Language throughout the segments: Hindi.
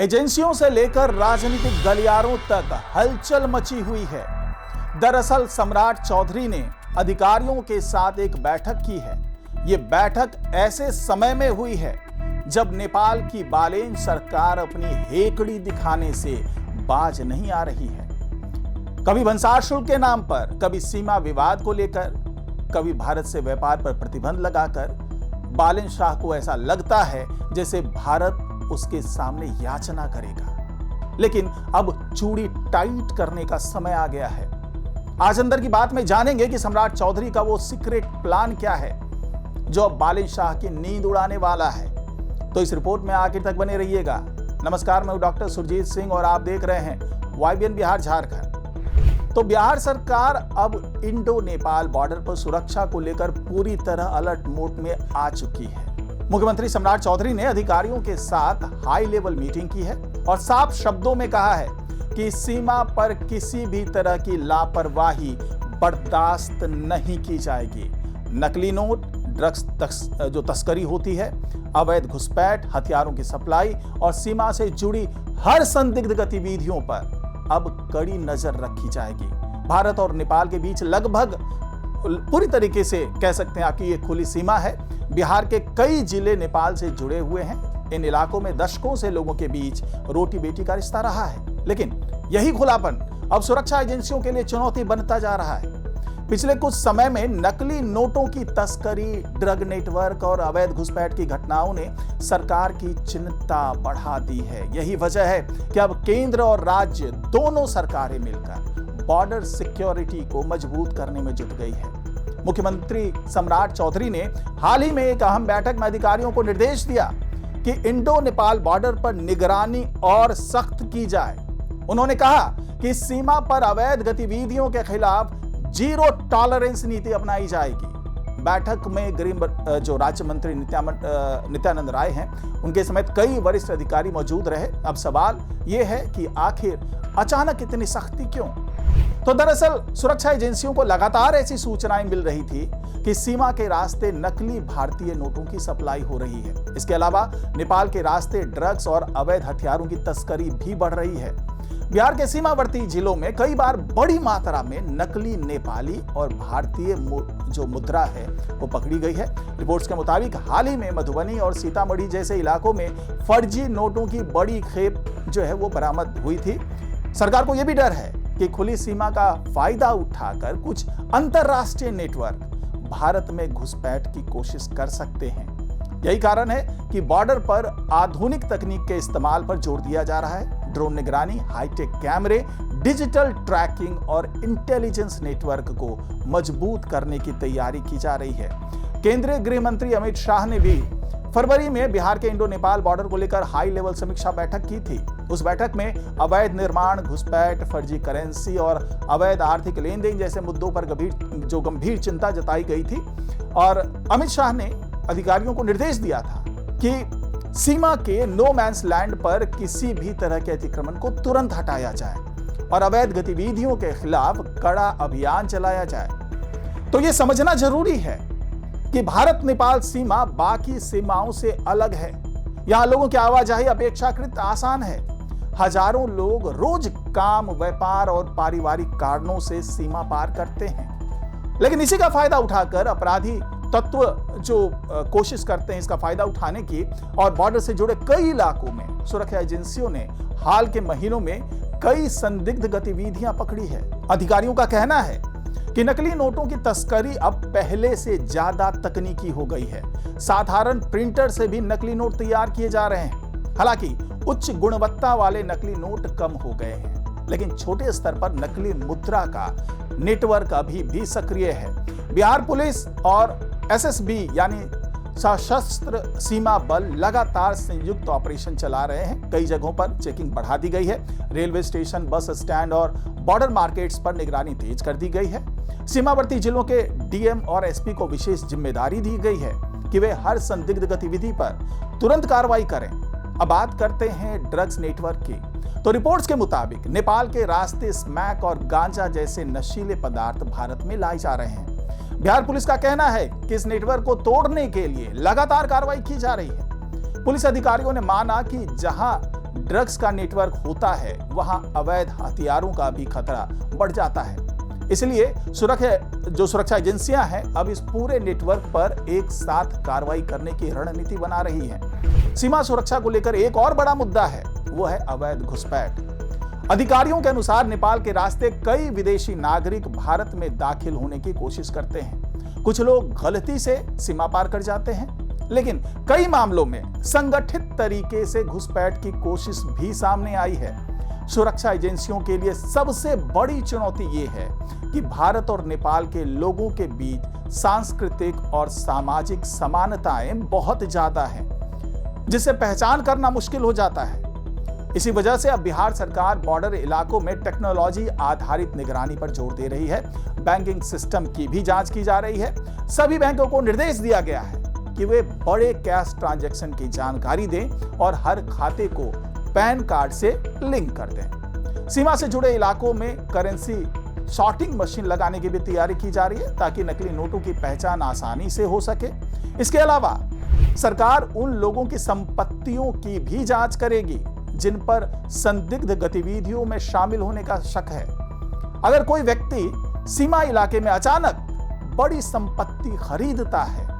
एजेंसियों से लेकर राजनीतिक गलियारों तक हलचल मची हुई है। दरअसल सम्राट चौधरी ने अधिकारियों के साथ एक बैठक की है। ये बैठक ऐसे समय में हुई है जब नेपाल की बालेन सरकार अपनी हेकड़ी दिखाने से बाज नहीं आ रही है। कभी भंसार शुल्क के नाम पर, कभी सीमा विवाद को लेकर, कभी भारत से व्यापार पर प्रतिबंध लगाकर बालेन शाह को ऐसा लगता है जैसे भारत उसके सामने याचना करेगा। लेकिन अब चूड़ी टाइट करने का समय आ गया है। आज अंदर की बात में जानेंगे कि सम्राट चौधरी का वो सीक्रेट प्लान क्या है जो अब बालेन शाह की नींद उड़ाने वाला है। तो इस रिपोर्ट में आखिर तक बने रहिएगा। नमस्कार, मैं हूं डॉक्टर सुरजीत सिंह और आप देख रहे हैं YBN बिहार झारखंड। तो बिहार सरकार अब इंडो नेपाल बॉर्डर पर सुरक्षा को लेकर पूरी तरह अलर्ट मोड में आ चुकी है। मुख्यमंत्री सम्राट चौधरी ने अधिकारियों के साथ हाई लेवल मीटिंग की है और साफ शब्दों में कहा है कि सीमा पर किसी भी तरह की लापरवाही बर्दाश्त नहीं की जाएगी। नकली नोट, ड्रग्स जो तस्करी होती है, अवैध घुसपैठ, हथियारों की सप्लाई और सीमा से जुड़ी हर संदिग्ध गतिविधियों पर अब कड़ी नजर रखी जाएगी। भारत और नेपाल के बीच लगभग पूरी तरीके से कह सकते हैं आपकी ये खुली सीमा है। बिहार के कई जिले नेपाल से जुड़े हुए हैं। इन इलाकों में दशकों से लोगों के बीच रोटी बेटी का रिश्ता रहा है। लेकिन यही खुलापन अब सुरक्षा एजेंसियों के लिए चुनौती बनता जा रहा है। पिछले कुछ समय में नकली नोटों की तस्करी, ड्रग नेटवर्क और अवैध घुसपैठ की घटनाओं ने सरकार की चिंता बढ़ा दी है। यही वजह है कि अब केंद्र और राज्य दोनों सरकारें मिलकर बॉर्डर सिक्योरिटी को मजबूत करने में जुट गई है। मुख्यमंत्री सम्राट चौधरी ने हाल ही में एक अहम बैठक में अधिकारियों को निर्देश दिया कि इंडो नेपाल बॉर्डर पर निगरानी और सख्त की जाए। उन्होंने कहा कि सीमा पर अवैध गतिविधियों के खिलाफ जीरो टॉलरेंस नीति अपनाई जाएगी। बैठक में गृह जो राज्य मंत्री नित्यानंद राय हैं, उनके समेत कई वरिष्ठ अधिकारी मौजूद रहे। अब सवाल यह है कि आखिर अचानक इतनी सख्ती क्यों? तो दरअसल सुरक्षा एजेंसियों को लगातार ऐसी सूचनाएं मिल रही थी कि सीमा के रास्ते नकली भारतीय नोटों की सप्लाई हो रही है। इसके अलावा नेपाल के रास्ते ड्रग्स और अवैध हथियारों की तस्करी भी बढ़ रही है। बिहार के सीमावर्ती जिलों में कई बार बड़ी मात्रा में नकली नेपाली और भारतीय जो मुद्रा है वो पकड़ी गई है। रिपोर्ट्स के मुताबिक हाल ही में मधुबनी और सीतामढ़ी जैसे इलाकों में फर्जी नोटों की बड़ी खेप जो है वो बरामद हुई थी। सरकार को यह भी डर है कि खुली सीमा का फायदा उठाकर कुछ अंतरराष्ट्रीय नेटवर्क भारत में घुसपैठ की कोशिश कर सकते हैं। यही कारण है कि बॉर्डर पर आधुनिक तकनीक के इस्तेमाल पर जोर दिया जा रहा है। ड्रोन निगरानी, हाईटेक कैमरे, डिजिटल ट्रैकिंग और इंटेलिजेंस नेटवर्क को मजबूत करने की तैयारी की जा रही है। केंद्रीय गृह मंत्री अमित शाह ने भी फरवरी में बिहार के इंडो नेपाल बॉर्डर को लेकर हाई लेवल समीक्षा बैठक की थी। उस बैठक में अवैध निर्माण, घुसपैठ, फर्जी करेंसी और अवैध आर्थिक लेन देन जैसे मुद्दों पर गंभीर चिंता जताई गई थी। और अमित शाह ने अधिकारियों को निर्देश दिया था कि सीमा के नो मैंस लैंड पर किसी भी तरह के अतिक्रमण को तुरंत हटाया जाए और अवैध गतिविधियों के खिलाफ कड़ा अभियान चलाया जाए। तो यह समझना जरूरी है कि भारत नेपाल सीमा बाकी सीमाओं से अलग है। यहां लोगों की आवाजाही अपेक्षाकृत आसान है। हजारों लोग रोज काम, व्यापार और पारिवारिक कारणों से सीमा पार करते हैं। लेकिन इसी का फायदा उठाकर अपराधी तत्व जो कोशिश करते हैं इसका फायदा उठाने की, और बॉर्डर से जुड़े कई इलाकों में सुरक्षा एजेंसियों ने हाल के महीनों में कई संदिग्ध गतिविधियां पकड़ी है। अधिकारियों का कहना है कि नकली नोटों की तस्करी अब पहले से ज्यादा तकनीकी हो गई है। साधारण प्रिंटर से भी नकली नोट तैयार किए जा रहे हैं। हालांकि उच्च गुणवत्ता वाले नकली नोट कम हो गए हैं, लेकिन छोटे स्तर पर नकली मुद्रा का नेटवर्क अभी भी सक्रिय है। बिहार पुलिस और SSB यानी सशस्त्र सीमा बल लगातार संयुक्त ऑपरेशन चला रहे हैं। कई जगहों पर चेकिंग बढ़ा दी गई है। रेलवे स्टेशन, बस स्टैंड और बॉर्डर मार्केट्स पर निगरानी तेज कर दी गई है। सीमावर्ती जिलों के DM और SP को विशेष जिम्मेदारी दी गई है कि वे हर संदिग्ध गतिविधि पर तुरंत कार्रवाई करें। अब बात करते हैं ड्रग्स नेटवर्क की। तो रिपोर्ट्स के मुताबिक नेपाल के रास्ते स्मैक और गांजा जैसे नशीले पदार्थ भारत में लाए जा रहे हैं। बिहार पुलिस का कहना है कि इस नेटवर्क को तोड़ने के लिए लगातार कार्रवाई की जा रही है। पुलिस अधिकारियों ने माना कि जहां ड्रग्स का नेटवर्क होता है वहां अवैध हथियारों का भी खतरा बढ़ जाता है। इसलिए सुरक्षा एजेंसियां हैं अब इस पूरे नेटवर्क पर एक साथ कार्रवाई करने की रणनीति बना रही हैं। सीमा सुरक्षा को लेकर एक और बड़ा मुद्दा है, वो है अवैध घुसपैठ। अधिकारियों के अनुसार नेपाल के रास्ते कई विदेशी नागरिक भारत में दाखिल होने की कोशिश करते हैं। कुछ लोग गलती से सीमा पार कर जाते हैं, लेकिन कई मामलों में संगठित तरीके से घुसपैठ की कोशिश भी सामने आई है। सुरक्षा एजेंसियों के लिए सबसे बड़ी चुनौती ये है कि भारत और नेपाल के लोगों के बीच सांस्कृतिक और सामाजिक समानताएं बहुत ज्यादा हैं, जिसे पहचान करना मुश्किल हो जाता है। इसी वजह से अब बिहार सरकार बॉर्डर इलाकों में टेक्नोलॉजी आधारित निगरानी पर जोर दे रही है। बैंकिंग सिस्टम की भी जांच की जा रही है। सभी बैंकों को निर्देश दिया गया है कि वे बड़े कैश ट्रांजैक्शन की जानकारी दें और हर खाते को पैन कार्ड से लिंक कर दें। सीमा से जुड़े इलाकों में करेंसी सॉर्टिंग मशीन लगाने की भी तैयारी की जा रही है ताकि नकली नोटों की पहचान आसानी से हो सके। इसके अलावा सरकार उन लोगों की संपत्तियों की भी जांच करेगी जिन पर संदिग्ध गतिविधियों में शामिल होने का शक है। अगर कोई व्यक्ति सीमा इलाके में अचानक बड़ी संपत्ति खरीदता है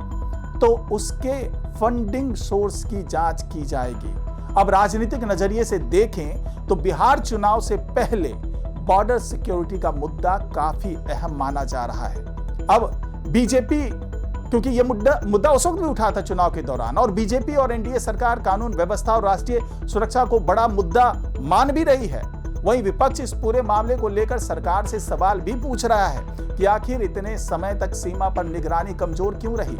तो उसके फंडिंग सोर्स की जांच की जाएगी। अब राजनीतिक नजरिए से देखें तो बिहार चुनाव से पहले बॉर्डर सिक्योरिटी का मुद्दा काफी अहम माना जा रहा है। अब बीजेपी, क्योंकि यह मुद्दा उस वक्त भी उठा था चुनाव के दौरान, और बीजेपी और एनडीए सरकार कानून व्यवस्था और राष्ट्रीय सुरक्षा को बड़ा मुद्दा मान भी रही है। वहीं विपक्ष इस पूरे मामले को लेकर सरकार से सवाल भी पूछ रहा है कि आखिर इतने समय तक सीमा पर निगरानी कमजोर क्यों रही।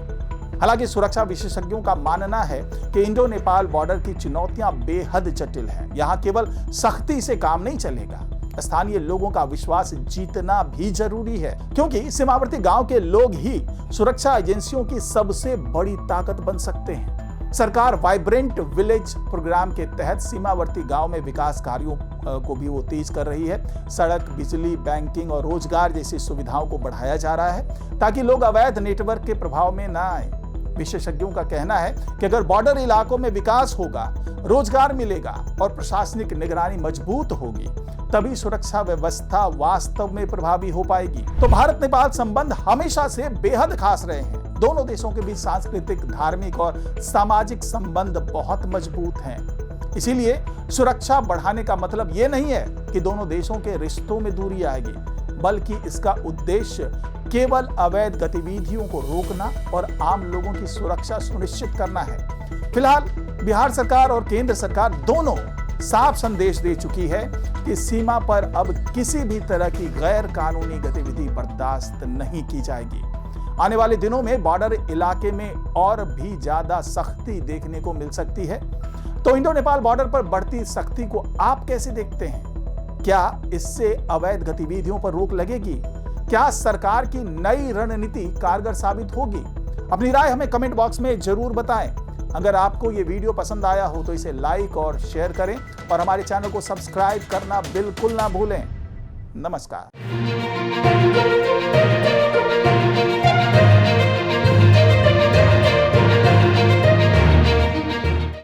हालांकि सुरक्षा विशेषज्ञों का मानना है कि इंडो नेपाल बॉर्डर की चुनौतियां बेहद जटिल हैं। यहां केवल सख्ती से काम नहीं चलेगा, स्थानीय लोगों का विश्वास जीतना भी जरूरी है, क्योंकि सीमावर्ती गांव के लोग ही सुरक्षा एजेंसियों की सबसे बड़ी ताकत बन सकते हैं। सरकार वाइब्रेंट विलेज प्रोग्राम के तहत सीमावर्ती गांव में विकास कार्यों को भी वो तेज कर रही है। सड़क, बिजली, बैंकिंग और रोजगार जैसी सुविधाओं को बढ़ाया जा रहा है ताकि लोग अवैध नेटवर्क के प्रभाव में न आए। विशेषज्ञों का कहना है कि अगर बॉर्डर इलाकों में विकास होगा, रोजगार मिलेगा और प्रशासनिक निगरानी मजबूत होगी, तभी सुरक्षा व्यवस्था वास्तव में प्रभावी हो पाएगी। तो भारत नेपाल संबंध हमेशा से बेहद खास रहे हैं। दोनों देशों के बीच सांस्कृतिक, धार्मिक और सामाजिक संबंध बहुत मजबूत हैं। इसीलिए सुरक्षा बढ़ाने का मतलब यह नहीं है कि दोनों देशों के रिश्तों में दूरी आएगी, बल्कि इसका उद्देश्य केवल अवैध गतिविधियों को रोकना और आम लोगों की सुरक्षा सुनिश्चित करना है। फिलहाल बिहार सरकार और केंद्र सरकार दोनों साफ संदेश दे चुकी है कि सीमा पर अब किसी भी तरह की गैर कानूनी गतिविधि बर्दाश्त नहीं की जाएगी। आने वाले दिनों में बॉर्डर इलाके में और भी ज्यादा सख्ती देखने को मिल सकती है। तो इंडो नेपाल बॉर्डर पर बढ़ती सख्ती को आप कैसे देखते हैं? क्या इससे अवैध गतिविधियों पर रोक लगेगी? क्या सरकार की नई रणनीति कारगर साबित होगी? अपनी राय हमें कमेंट बॉक्स में जरूर बताएं। अगर आपको ये वीडियो पसंद आया हो तो इसे लाइक और शेयर करें और हमारे चैनल को सब्सक्राइब करना बिल्कुल ना भूलें। नमस्कार।